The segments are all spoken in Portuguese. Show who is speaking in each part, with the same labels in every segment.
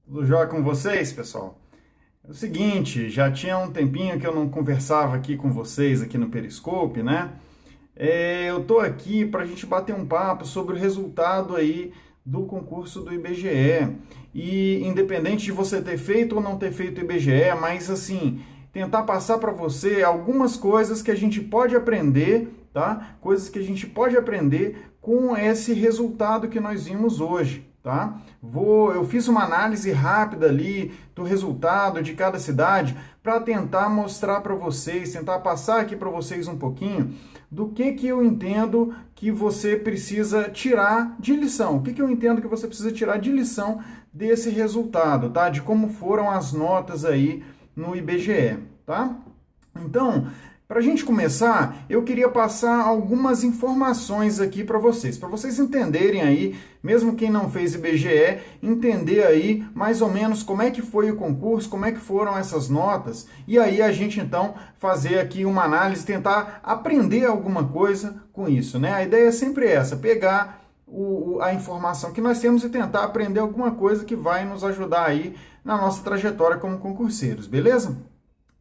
Speaker 1: Tudo jóia com vocês, pessoal? É o seguinte, já tinha um tempinho que eu não conversava aqui com vocês aqui no Periscope, né? Eu tô aqui para a gente bater um papo sobre o resultado aí do concurso do IBGE. E independente de você ter feito ou não ter feito o IBGE, mas assim, tentar passar para você algumas coisas que a gente pode aprender, tá? Coisas que a gente pode aprender com esse resultado que nós vimos hoje. Tá? Eu fiz uma análise rápida ali do resultado de cada cidade para tentar mostrar para vocês, tentar passar aqui para vocês um pouquinho do que eu entendo que você precisa tirar de lição. O que eu entendo que você precisa tirar de lição desse resultado, tá? De como foram as notas aí no IBGE, tá? Então, para a gente começar, eu queria passar algumas informações aqui para vocês entenderem aí, mesmo quem não fez IBGE, entender aí mais ou menos como é que foi o concurso, como é que foram essas notas, e aí a gente então fazer aqui uma análise, tentar aprender alguma coisa com isso, né? A ideia é sempre essa, pegar a informação que nós temos e tentar aprender alguma coisa que vai nos ajudar aí na nossa trajetória como concurseiros, beleza?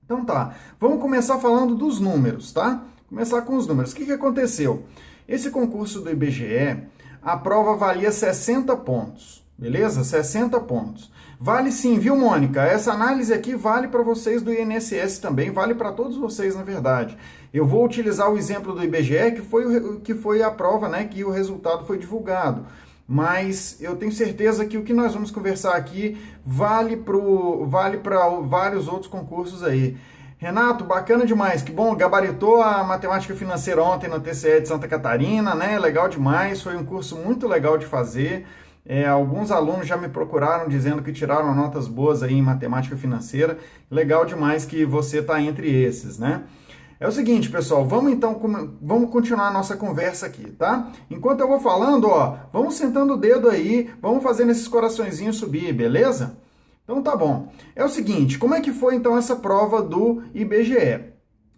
Speaker 1: Então tá, vamos começar falando dos números, tá? Começar com os números. O que aconteceu? Esse concurso do IBGE, a prova valia 60 pontos, beleza? 60 pontos. Vale sim, viu, Mônica? Essa análise aqui vale para vocês do INSS também, vale para todos vocês, na verdade. Eu vou utilizar o exemplo do IBGE, que foi a prova, né, que o resultado foi divulgado. Mas eu tenho certeza que o que nós vamos conversar aqui vale para vários outros concursos aí. Renato, bacana demais, que bom, gabaritou a matemática financeira ontem na TCE de Santa Catarina, né? Legal demais, foi um curso muito legal de fazer. Alguns alunos já me procuraram dizendo que tiraram notas boas aí em matemática financeira. Legal demais que você está entre esses, né? É o seguinte, pessoal, vamos continuar a nossa conversa aqui, tá? Enquanto eu vou falando, ó, vamos sentando o dedo aí, vamos fazendo esses coraçõezinhos subir, beleza? Então tá bom. É o seguinte, como é que foi então essa prova do IBGE?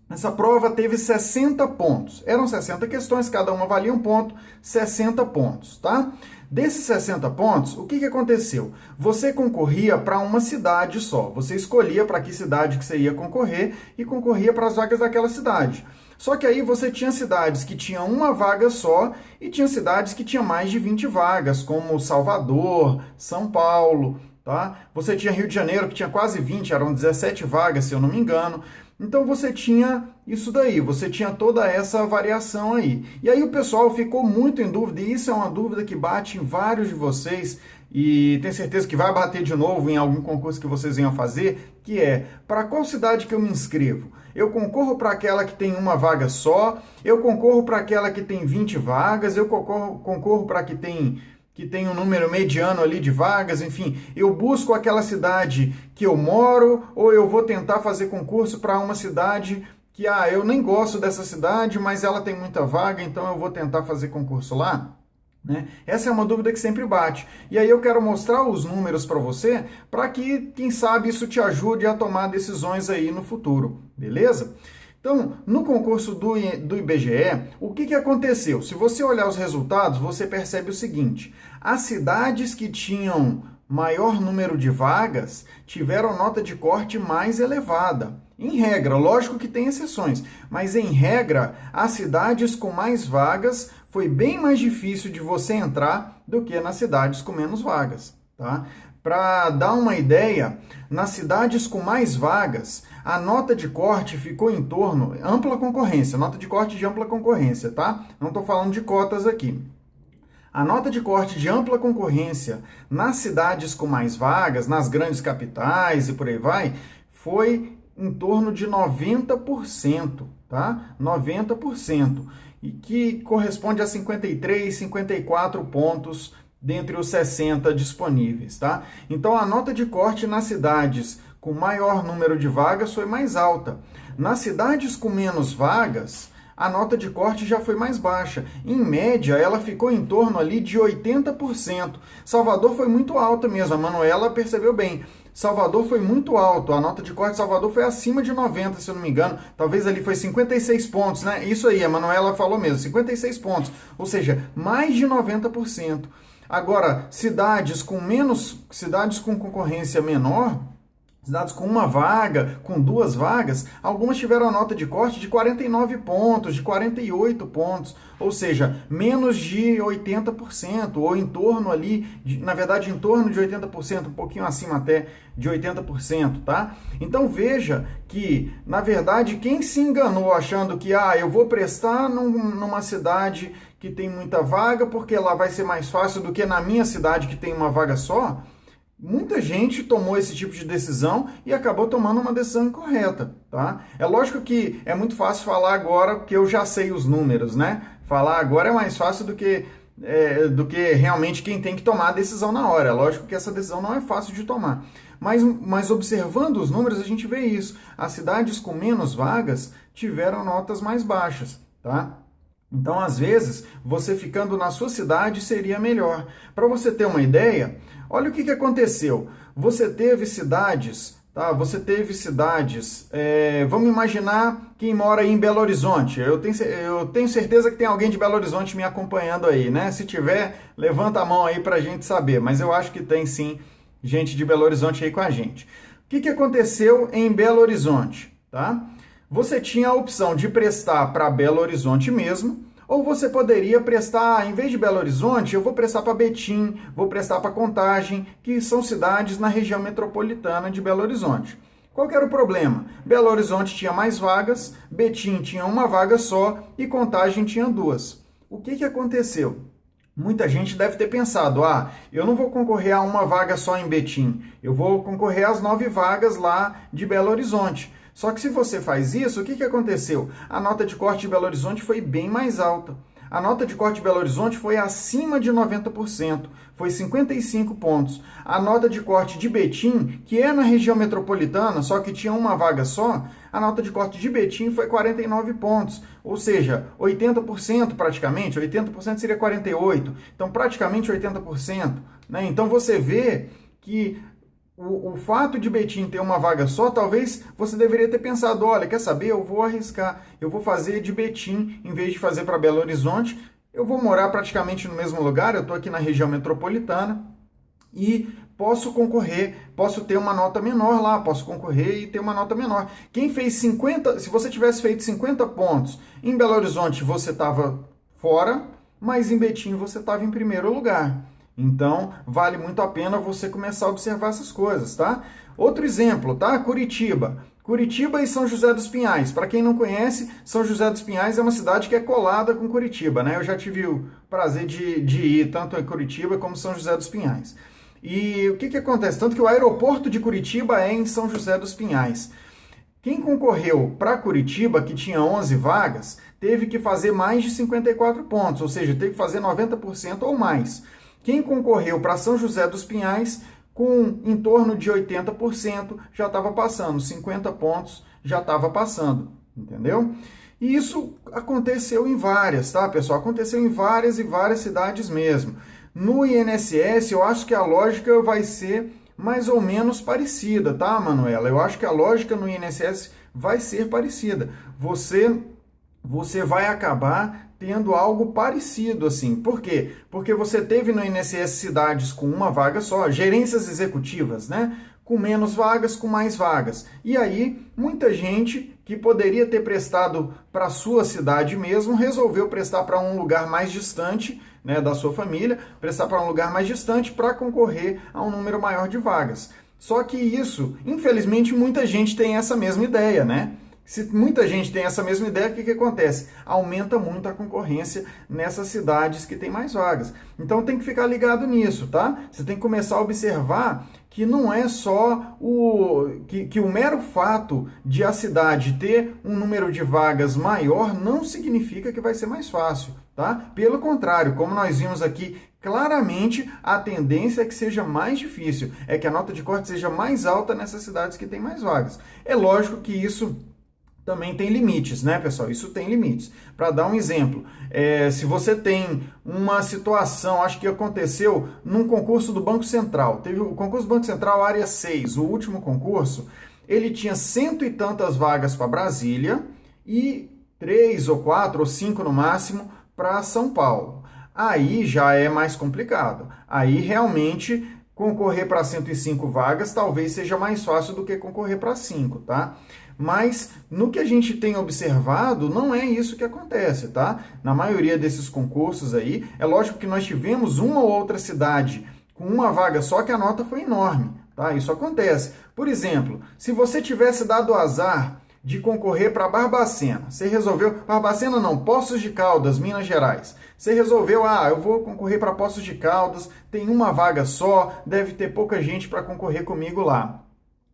Speaker 1: Essa prova teve 60 pontos. Eram 60 questões, cada uma valia um ponto, 60 pontos, tá? Desses 60 pontos, o que aconteceu? Você concorria para uma cidade só. Você escolhia para que cidade que você ia concorrer e concorria para as vagas daquela cidade. Só que aí você tinha cidades que tinham uma vaga só e tinha cidades que tinham mais de 20 vagas, como Salvador, São Paulo, tá? Você tinha Rio de Janeiro, que tinha quase 20, eram 17 vagas, se eu não me engano. Então você tinha isso daí, você tinha toda essa variação aí. E aí o pessoal ficou muito em dúvida, e isso é uma dúvida que bate em vários de vocês, e tenho certeza que vai bater de novo em algum concurso que vocês venham fazer, que é, para qual cidade que eu me inscrevo? Eu concorro para aquela que tem uma vaga só, eu concorro para aquela que tem 20 vagas, eu concorro para que tem um número mediano ali de vagas, enfim, eu busco aquela cidade que eu moro, ou eu vou tentar fazer concurso para uma cidade que, eu nem gosto dessa cidade, mas ela tem muita vaga, então eu vou tentar fazer concurso lá? Né? Essa é uma dúvida que sempre bate. E aí eu quero mostrar os números para você, para que, quem sabe, isso te ajude a tomar decisões aí no futuro, beleza? Então, no concurso do IBGE, o que aconteceu? Se você olhar os resultados, você percebe o seguinte: as cidades que tinham maior número de vagas tiveram nota de corte mais elevada. Em regra, lógico que tem exceções, mas em regra, as cidades com mais vagas foi bem mais difícil de você entrar do que nas cidades com menos vagas, tá? Para dar uma ideia, nas cidades com mais vagas, a nota de corte ficou em torno, ampla concorrência, nota de corte de ampla concorrência, tá? Não estou falando de cotas aqui. A nota de corte de ampla concorrência nas cidades com mais vagas, nas grandes capitais e por aí vai, foi em torno de 90%, tá? 90%, e que corresponde a 53, 54 pontos dentre os 60 disponíveis, tá? Então a nota de corte nas cidades com maior número de vagas foi mais alta. Nas cidades com menos vagas, a nota de corte já foi mais baixa. Em média, ela ficou em torno ali de 80%. Salvador foi muito alta mesmo, a Manuela percebeu bem. Salvador foi muito alto, a nota de corte de Salvador foi acima de 90, se eu não me engano. Talvez ali foi 56 pontos, né? Isso aí, a Manuela falou mesmo, 56 pontos. Ou seja, mais de 90%. Agora, cidades com concorrência menor, cidades com uma vaga, com duas vagas, algumas tiveram a nota de corte de 49 pontos, de 48 pontos, ou seja, menos de 80%, ou em torno ali, na verdade, em torno de 80%, um pouquinho acima até de 80%, tá? Então veja que, na verdade, quem se enganou achando que, eu vou prestar numa cidade que tem muita vaga, porque lá vai ser mais fácil do que na minha cidade que tem uma vaga só, muita gente tomou esse tipo de decisão e acabou tomando uma decisão incorreta, tá? É lógico que é muito fácil falar agora, porque eu já sei os números, né? Falar agora é mais fácil do que realmente quem tem que tomar a decisão na hora. É lógico que essa decisão não é fácil de tomar. Mas observando os números, a gente vê isso. As cidades com menos vagas tiveram notas mais baixas, tá? Então, às vezes, você ficando na sua cidade seria melhor. Para você ter uma ideia, olha o que aconteceu. Você teve cidades, tá? Vamos imaginar quem mora em Belo Horizonte. Eu tenho certeza que tem alguém de Belo Horizonte me acompanhando aí, né? Se tiver, levanta a mão aí para a gente saber. Mas eu acho que tem sim gente de Belo Horizonte aí com a gente. O que aconteceu em Belo Horizonte, tá? Você tinha a opção de prestar para Belo Horizonte mesmo, ou você poderia prestar, em vez de Belo Horizonte, eu vou prestar para Betim, vou prestar para Contagem, que são cidades na região metropolitana de Belo Horizonte. Qual que era o problema? Belo Horizonte tinha mais vagas, Betim tinha uma vaga só e Contagem tinha duas. O que aconteceu? Muita gente deve ter pensado, eu não vou concorrer a uma vaga só em Betim, eu vou concorrer às 9 vagas lá de Belo Horizonte. Só que se você faz isso, o que aconteceu? A nota de corte de Belo Horizonte foi bem mais alta. A nota de corte de Belo Horizonte foi acima de 90%, foi 55 pontos. A nota de corte de Betim, que é na região metropolitana, só que tinha uma vaga só, a nota de corte de Betim foi 49 pontos, ou seja, 80% praticamente, 80% seria 48%, então praticamente 80%. Né? Então você vê que o fato de Betim ter uma vaga só, talvez você deveria ter pensado, olha, quer saber, eu vou arriscar, eu vou fazer de Betim em vez de fazer para Belo Horizonte, eu vou morar praticamente no mesmo lugar, eu estou aqui na região metropolitana e posso concorrer, posso ter uma nota menor lá, posso concorrer e ter uma nota menor. Quem fez 50, se você tivesse feito 50 pontos, em Belo Horizonte você estava fora, mas em Betim você estava em primeiro lugar. Então, vale muito a pena você começar a observar essas coisas, tá? Outro exemplo, tá? Curitiba. Curitiba e São José dos Pinhais. Para quem não conhece, São José dos Pinhais é uma cidade que é colada com Curitiba, né? Eu já tive o prazer de ir tanto em Curitiba como São José dos Pinhais. E o que acontece? Tanto que o aeroporto de Curitiba é em São José dos Pinhais. Quem concorreu para Curitiba, que tinha 11 vagas, teve que fazer mais de 54 pontos, ou seja, teve que fazer 90% ou mais. Quem concorreu para São José dos Pinhais, com em torno de 80%, já estava passando, 50 pontos já estava passando, entendeu? E isso aconteceu em várias, tá, pessoal? Aconteceu em várias e várias cidades mesmo. No INSS, eu acho que a lógica vai ser mais ou menos parecida, tá, Manuela? Eu acho que a lógica no INSS vai ser parecida. Você vai acabar tendo algo parecido, assim. Por quê? Porque você teve no INSS cidades com uma vaga só, gerências executivas, né? Com menos vagas, com mais vagas. E aí, muita gente que poderia ter prestado para a sua cidade mesmo, resolveu prestar para um lugar mais distante, né, da sua família, prestar para um lugar mais distante para concorrer a um número maior de vagas. Só que isso, infelizmente, muita gente tem essa mesma ideia, né? Se muita gente tem essa mesma ideia, o que acontece? Aumenta muito a concorrência nessas cidades que tem mais vagas. Então tem que ficar ligado nisso, tá? Você tem que começar a observar que não é só que o mero fato de a cidade ter um número de vagas maior não significa que vai ser mais fácil, tá? Pelo contrário, como nós vimos aqui, claramente a tendência é que seja mais difícil, é que a nota de corte seja mais alta nessas cidades que tem mais vagas. É lógico que isso também tem limites, né, pessoal? Isso tem limites. Para dar um exemplo, se você tem uma situação, acho que aconteceu num concurso do Banco Central, teve o concurso do Banco Central área 6, o último concurso, ele tinha 100 e tantas vagas para Brasília e 3 ou 4 ou 5 no máximo para São Paulo. aí já é mais complicado. Aí realmente concorrer para 105 vagas talvez seja mais fácil do que concorrer para 5, tá? Mas no que a gente tem observado, não é isso que acontece, tá? Na maioria desses concursos aí, é lógico que nós tivemos uma ou outra cidade com uma vaga só que a nota foi enorme, tá? Isso acontece. Por exemplo, se você tivesse dado azar de concorrer para Barbacena. Você resolveu, Barbacena não, Poços de Caldas, Minas Gerais. Você resolveu, eu vou concorrer para Poços de Caldas, tem uma vaga só, deve ter pouca gente para concorrer comigo lá.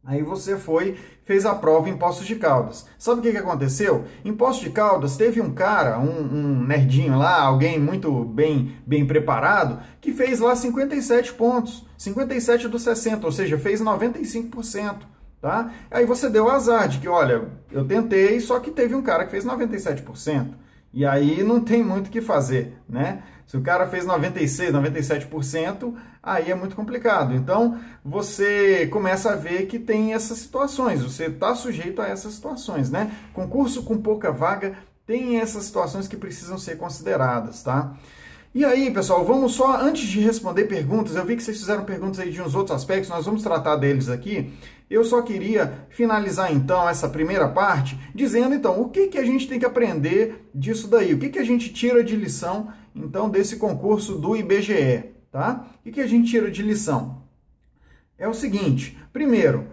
Speaker 1: Aí você foi, fez a prova em Poços de Caldas. Sabe o que aconteceu? Em Poços de Caldas teve um cara, um nerdinho lá, alguém muito bem preparado, que fez lá 57 pontos, 57 dos 60, ou seja, fez 95%. Tá? Aí você deu azar de que, olha, eu tentei, só que teve um cara que fez 97%. E aí não tem muito o que fazer, né? Se o cara fez 96, 97%, aí é muito complicado. Então, você começa a ver que tem essas situações, você está sujeito a essas situações, né? Concurso com pouca vaga tem essas situações que precisam ser consideradas, tá? E aí, pessoal, vamos só, antes de responder perguntas, eu vi que vocês fizeram perguntas aí de uns outros aspectos, nós vamos tratar deles aqui. Eu só queria finalizar, então, essa primeira parte, dizendo, então, o que a gente tem que aprender disso daí? O que a gente tira de lição, então, desse concurso do IBGE, tá? O que a gente tira de lição? É o seguinte, primeiro,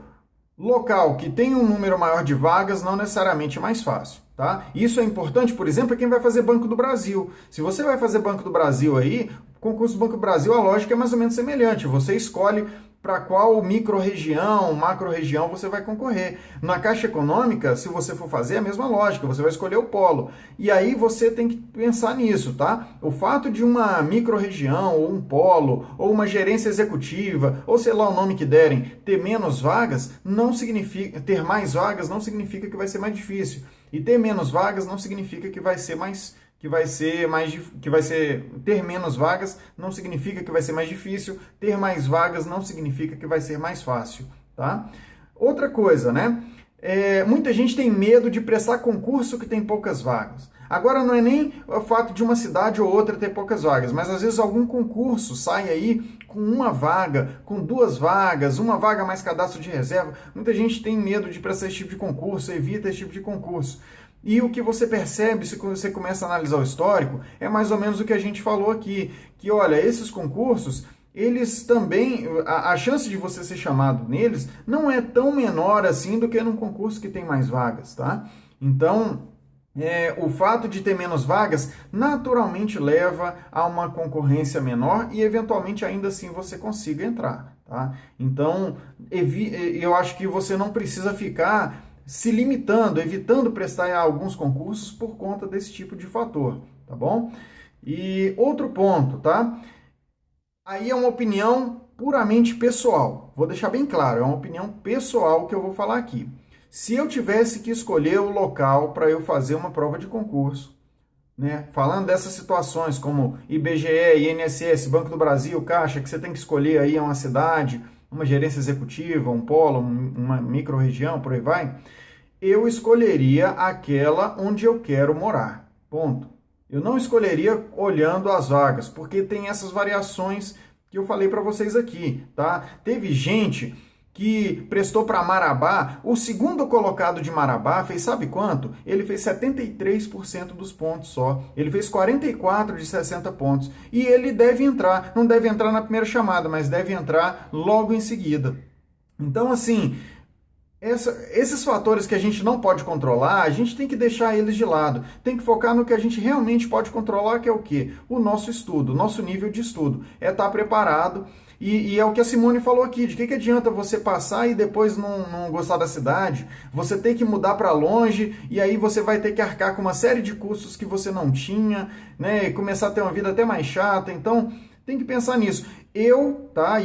Speaker 1: local que tem um número maior de vagas não necessariamente é mais fácil, tá? Isso é importante, por exemplo, para quem vai fazer Banco do Brasil. Se você vai fazer Banco do Brasil aí, o concurso do Banco do Brasil, a lógica é mais ou menos semelhante. Você escolhe para qual micro-região, macro-região você vai concorrer. Na Caixa Econômica, se você for fazer, é a mesma lógica, você vai escolher o polo. E aí você tem que pensar nisso, tá? O fato de uma micro-região, ou um polo, ou uma gerência executiva, ou sei lá o nome que derem, ter menos vagas, não significa, ter mais vagas não significa que vai ser mais difícil. E ter menos vagas não significa que vai ser mais ter menos vagas não significa que vai ser mais difícil, ter mais vagas não significa que vai ser mais fácil, tá? Outra coisa, né? Muita gente tem medo de prestar concurso que tem poucas vagas. Agora não é nem o fato de uma cidade ou outra ter poucas vagas, mas às vezes algum concurso sai aí com uma vaga, com duas vagas, uma vaga mais cadastro de reserva. Muita gente tem medo de prestar esse tipo de concurso, evita esse tipo de concurso. E o que você percebe, se você começa a analisar o histórico, é mais ou menos o que a gente falou aqui, que olha, esses concursos, eles também, a chance de você ser chamado neles não é tão menor assim do que num concurso que tem mais vagas, tá? Então, o fato de ter menos vagas naturalmente leva a uma concorrência menor e eventualmente ainda assim você consiga entrar, tá? Então, eu acho que você não precisa ficar se limitando, evitando prestar alguns concursos por conta desse tipo de fator, tá bom? E outro ponto, tá? Aí é uma opinião puramente pessoal. Vou deixar bem claro, é uma opinião pessoal que eu vou falar aqui. Se eu tivesse que escolher o local para eu fazer uma prova de concurso, né? Falando dessas situações como IBGE, INSS, Banco do Brasil, Caixa, que você tem que escolher aí uma cidade, uma gerência executiva, um polo, uma micro-região, por aí vai, eu escolheria aquela onde eu quero morar. Ponto. Eu não escolheria olhando as vagas, porque tem essas variações que eu falei para vocês aqui, tá? Teve gente que prestou para Marabá, o segundo colocado de Marabá fez sabe quanto? Ele fez 73% dos pontos só. Ele fez 44 de 60 pontos. E ele deve entrar, não deve entrar na primeira chamada, mas deve entrar logo em seguida. Então, assim, esses fatores que a gente não pode controlar, a gente tem que deixar eles de lado. Tem que focar no que a gente realmente pode controlar, que é o quê? O nosso estudo, o nosso nível de estudo. É estar preparado. E é o que a Simone falou aqui, de que adianta você passar e depois não gostar da cidade, você ter que mudar para longe e aí você vai ter que arcar com uma série de custos que você não tinha, né, e começar a ter uma vida até mais chata, então tem que pensar nisso. E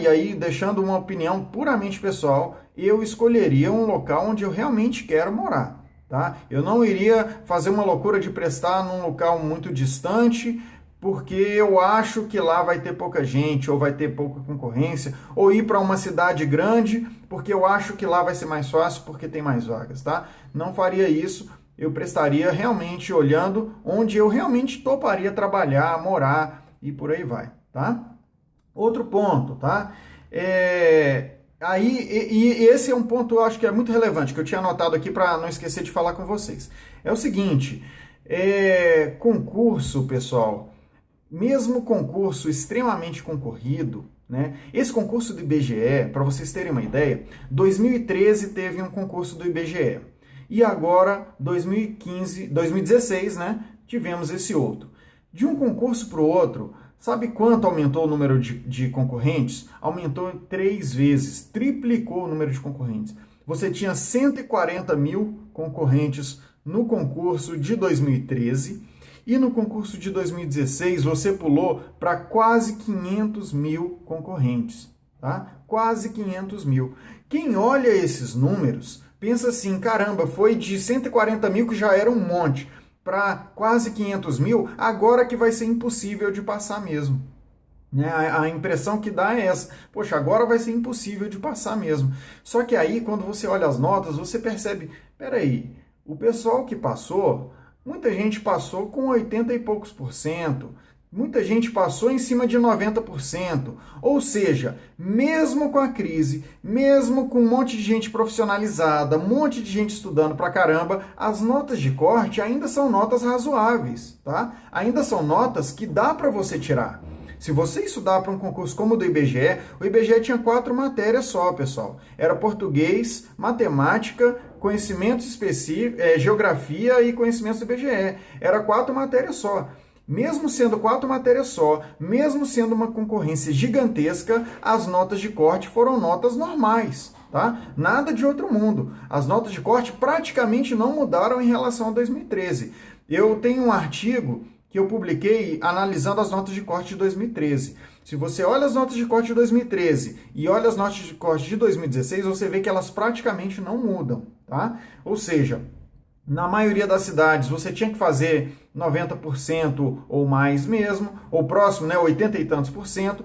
Speaker 1: aí deixando uma opinião puramente pessoal, eu escolheria um local onde eu realmente quero morar, tá? Eu não iria fazer uma loucura de prestar num local muito distante, porque eu acho que lá vai ter pouca gente, ou vai ter pouca concorrência, ou ir para uma cidade grande, porque eu acho que lá vai ser mais fácil, porque tem mais vagas, tá? Não faria isso, eu prestaria realmente olhando onde eu realmente toparia trabalhar, morar e por aí vai, tá? Outro ponto, tá? Esse é um ponto, eu acho que é muito relevante, que eu tinha anotado aqui para não esquecer de falar com vocês. É o seguinte, concurso, pessoal, mesmo concurso extremamente concorrido, né? Esse concurso do IBGE, para vocês terem uma ideia, 2013 teve um concurso do IBGE. E agora, 2016, né? Tivemos esse outro. De um concurso para o outro, sabe quanto aumentou o número de concorrentes? Aumentou 3 vezes, triplicou o número de concorrentes. Você tinha 140 mil concorrentes no concurso de 2013 e no concurso de 2016 você pulou para quase 500 mil concorrentes, tá? Quase 500 mil. Quem olha esses números pensa assim, caramba, foi de 140 mil que já era um monte para quase 500 mil, agora que vai ser impossível de passar mesmo. Né? A impressão que dá é essa, poxa, agora vai ser impossível de passar mesmo. Só que aí, quando você olha as notas, você percebe, peraí, o pessoal que passou, muita gente passou com 80 e poucos por cento, muita gente passou em cima de 90%. Ou seja, mesmo com a crise, mesmo com um monte de gente profissionalizada, um monte de gente estudando pra caramba, as notas de corte ainda são notas razoáveis, tá? Ainda são notas que dá para você tirar. Se você estudar para um concurso como o do IBGE, o IBGE tinha 4 matérias só, pessoal. Era português, matemática, conhecimentos específicos, geografia e conhecimentos do IBGE. Era 4 matérias só. Mesmo sendo 4 matérias só, mesmo sendo uma concorrência gigantesca, as notas de corte foram notas normais, tá? Nada de outro mundo. As notas de corte praticamente não mudaram em relação a 2013. Eu tenho um artigo que eu publiquei analisando as notas de corte de 2013. Se você olha as notas de corte de 2013 e olha as notas de corte de 2016, você vê que elas praticamente não mudam, tá? Ou seja, na maioria das cidades você tinha que fazer 90% ou mais mesmo, ou próximo, né, 80 e tantos por cento,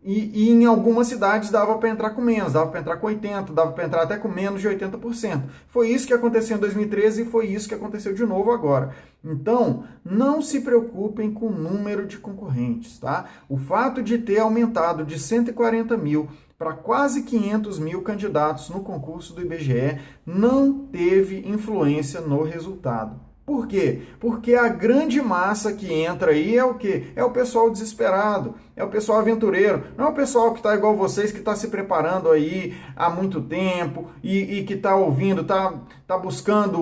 Speaker 1: e em algumas cidades dava para entrar com menos, dava para entrar com 80%, dava para entrar até com menos de 80%. Foi isso que aconteceu em 2013 e foi isso que aconteceu de novo agora. Então, não se preocupem com o número de concorrentes, tá? O fato de ter aumentado de 140 mil para quase 500 mil candidatos no concurso do IBGE não teve influência no resultado. Por quê? Porque a grande massa que entra aí é o quê? É o pessoal desesperado, é o pessoal aventureiro, não é o pessoal que está igual vocês, que está se preparando aí há muito tempo e que está ouvindo, está buscando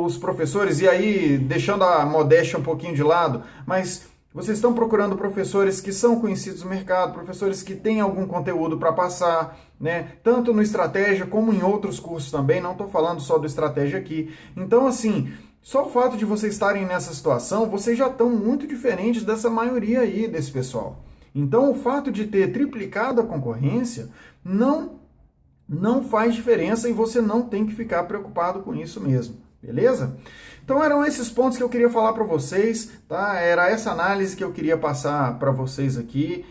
Speaker 1: os professores e aí deixando a modéstia um pouquinho de lado, mas vocês estão procurando professores que são conhecidos no mercado, professores que têm algum conteúdo para passar, né? Tanto no Estratégia como em outros cursos também, não estou falando só do Estratégia aqui. Então, assim, só o fato de vocês estarem nessa situação, vocês já estão muito diferentes dessa maioria aí, desse pessoal. Então, o fato de ter triplicado a concorrência não faz diferença e você não tem que ficar preocupado com isso mesmo, beleza? Então, eram esses pontos que eu queria falar para vocês, tá? Era essa análise que eu queria passar para vocês aqui.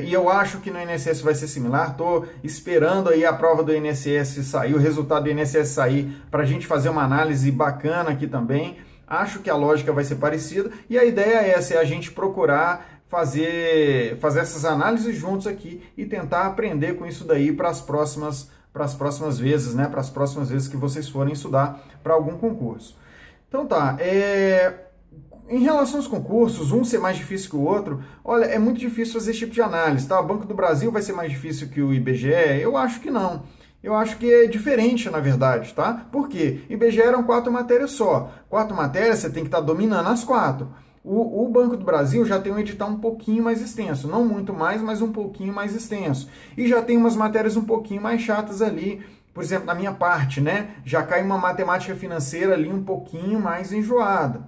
Speaker 1: E eu acho que no INSS vai ser similar, estou esperando aí a prova do INSS sair, o resultado do INSS sair, para a gente fazer uma análise bacana aqui também. Acho que a lógica vai ser parecida e a ideia é essa, é a gente procurar fazer essas análises juntos aqui e tentar aprender com isso daí para as próximas vezes, né? Para as próximas vezes que vocês forem estudar para algum concurso. Então tá, em relação aos concursos, um ser mais difícil que o outro, olha, é muito difícil fazer esse tipo de análise, tá? O Banco do Brasil vai ser mais difícil que o IBGE? Eu acho que não. Eu acho que é diferente, na verdade, tá? Por quê? IBGE eram 4 matérias só. 4 matérias, você tem que estar dominando as 4. O Banco do Brasil já tem um edital um pouquinho mais extenso. Não muito mais, mas um pouquinho mais extenso. E já tem umas matérias um pouquinho mais chatas ali. Por exemplo, na minha parte, né? Já cai uma matemática financeira ali um pouquinho mais enjoada.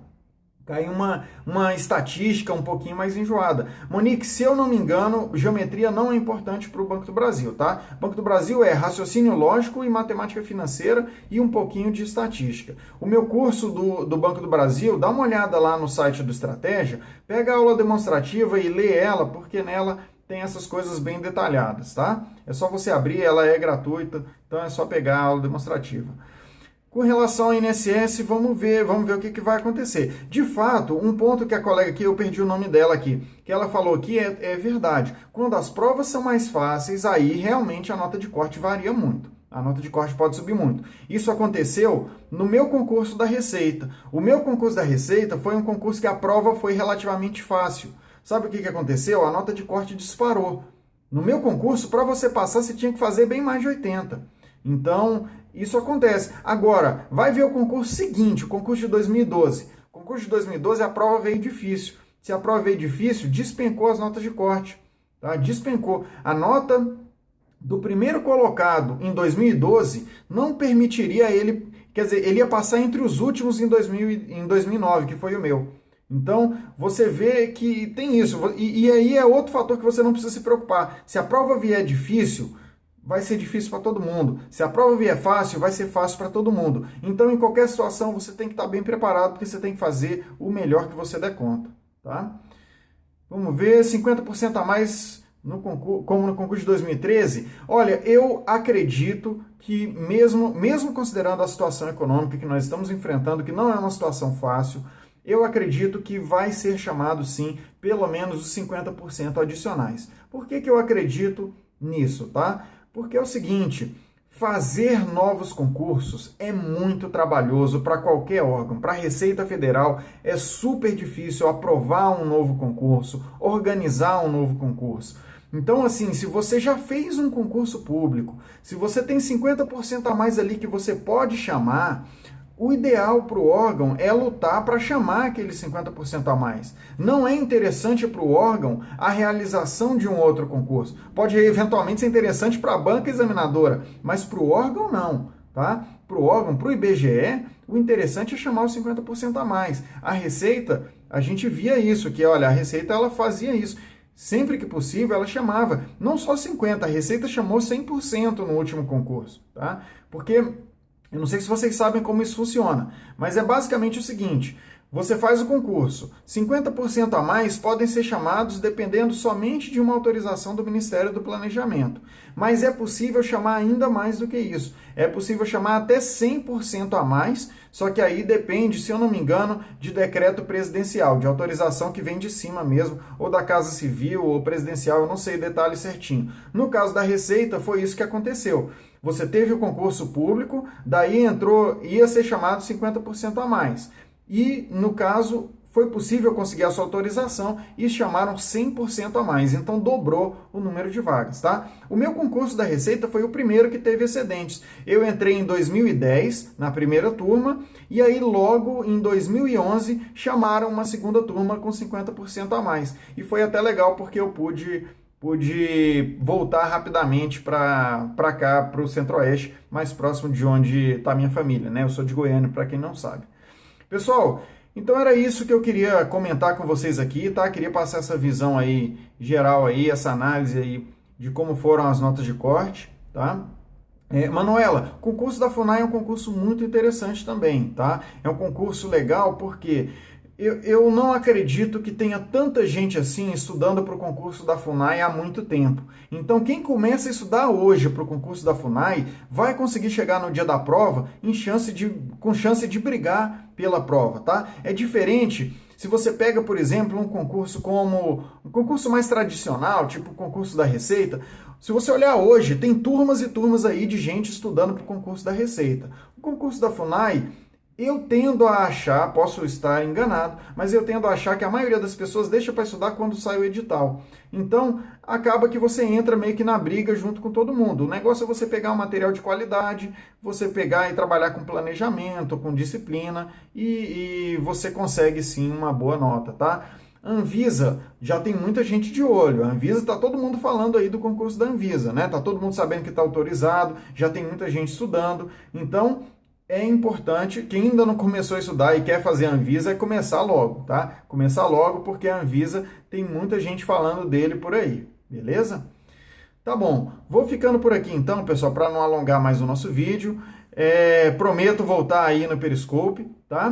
Speaker 1: Cai uma estatística um pouquinho mais enjoada. Monique, se eu não me engano, geometria não é importante para o Banco do Brasil, tá? O Banco do Brasil é raciocínio lógico e matemática financeira e um pouquinho de estatística. O meu curso do Banco do Brasil, dá uma olhada lá no site do Estratégia, pega a aula demonstrativa e lê ela, porque nela tem essas coisas bem detalhadas, tá? É só você abrir, ela é gratuita, então é só pegar a aula demonstrativa. Com relação ao INSS, vamos ver o que vai acontecer. De fato, um ponto que a colega aqui, eu perdi o nome dela aqui, que ela falou aqui é verdade. Quando as provas são mais fáceis, aí realmente a nota de corte varia muito. A nota de corte pode subir muito. Isso aconteceu no meu concurso da Receita. O meu concurso da Receita foi um concurso que a prova foi relativamente fácil. Sabe o que aconteceu? A nota de corte disparou. No meu concurso, para você passar, você tinha que fazer bem mais de 80. Então, isso acontece. Agora, vai ver o concurso seguinte, o concurso de 2012. O concurso de 2012, a prova veio difícil. Se a prova veio difícil, despencou as notas de corte. Tá? Despencou. A nota do primeiro colocado em 2012 não permitiria ele, quer dizer, ele ia passar entre os últimos em 2009, que foi o meu. Então, você vê que tem isso. E aí é outro fator que você não precisa se preocupar. Se a prova vier difícil, vai ser difícil para todo mundo. Se a prova vier fácil, vai ser fácil para todo mundo. Então, em qualquer situação, você tem que estar bem preparado, porque você tem que fazer o melhor que você der conta. Tá? Vamos ver, 50% a mais no concurso, como no concurso de 2013. Olha, eu acredito que mesmo considerando a situação econômica que nós estamos enfrentando, que não é uma situação fácil, eu acredito que vai ser chamado, sim, pelo menos os 50% adicionais. Por que eu acredito nisso, tá? Porque é o seguinte, fazer novos concursos é muito trabalhoso para qualquer órgão. Para a Receita Federal é super difícil aprovar um novo concurso, organizar um novo concurso. Então, assim, se você já fez um concurso público, se você tem 50% a mais ali que você pode chamar, o ideal para o órgão é lutar para chamar aqueles 50% a mais. Não é interessante para o órgão a realização de um outro concurso. Pode eventualmente ser interessante para a banca examinadora, mas para o órgão não. Tá? Para o órgão, para o IBGE, o interessante é chamar os 50% a mais. A Receita, a gente via isso, que olha, a Receita ela fazia isso. Sempre que possível, ela chamava, não só 50%, a Receita chamou 100% no último concurso. Tá? Porque eu não sei se vocês sabem como isso funciona, mas é basicamente o seguinte, você faz o concurso, 50% a mais podem ser chamados dependendo somente de uma autorização do Ministério do Planejamento, mas é possível chamar ainda mais do que isso, é possível chamar até 100% a mais, só que aí depende, se eu não me engano, de decreto presidencial, de autorização que vem de cima mesmo, ou da Casa Civil, ou presidencial, eu não sei detalhe certinho. No caso da Receita, foi isso que aconteceu. Você teve o concurso público, daí ia ser chamado 50% a mais. E, no caso, foi possível conseguir a sua autorização e chamaram 100% a mais. Então, dobrou o número de vagas, tá? O meu concurso da Receita foi o primeiro que teve excedentes. Eu entrei em 2010, na primeira turma, e aí logo em 2011 chamaram uma segunda turma com 50% a mais. E foi até legal porque eu pude voltar rapidamente para cá, para o Centro-Oeste, mais próximo de onde está minha família, né? Eu sou de Goiânia, para quem não sabe. Pessoal, então era isso que eu queria comentar com vocês aqui, tá? Queria passar essa visão aí, geral aí, essa análise aí de como foram as notas de corte, tá? Manuela, o concurso da FUNAI é um concurso muito interessante também, tá? É um concurso legal porque eu não acredito que tenha tanta gente assim estudando para o concurso da FUNAI há muito tempo. Então, quem começa a estudar hoje para o concurso da FUNAI vai conseguir chegar no dia da prova com chance de brigar pela prova, tá? É diferente se você pega, por exemplo, um concurso como um concurso mais tradicional, tipo o concurso da Receita. Se você olhar hoje, tem turmas e turmas aí de gente estudando para o concurso da Receita. O concurso da FUNAI, eu tendo a achar, posso estar enganado, mas eu tendo a achar que a maioria das pessoas deixa para estudar quando sai o edital. Então, acaba que você entra meio que na briga junto com todo mundo. O negócio é você pegar um material de qualidade, você pegar e trabalhar com planejamento, com disciplina, e você consegue sim uma boa nota, tá? Anvisa, já tem muita gente de olho. A Anvisa, está todo mundo falando aí do concurso da Anvisa, né? Tá todo mundo sabendo que está autorizado, já tem muita gente estudando. Então, é importante, quem ainda não começou a estudar e quer fazer a Anvisa, é começar logo, tá? Começar logo, porque a Anvisa tem muita gente falando dele por aí, beleza? Tá bom, vou ficando por aqui então, pessoal, para não alongar mais o nosso vídeo. Prometo voltar aí no Periscope, tá?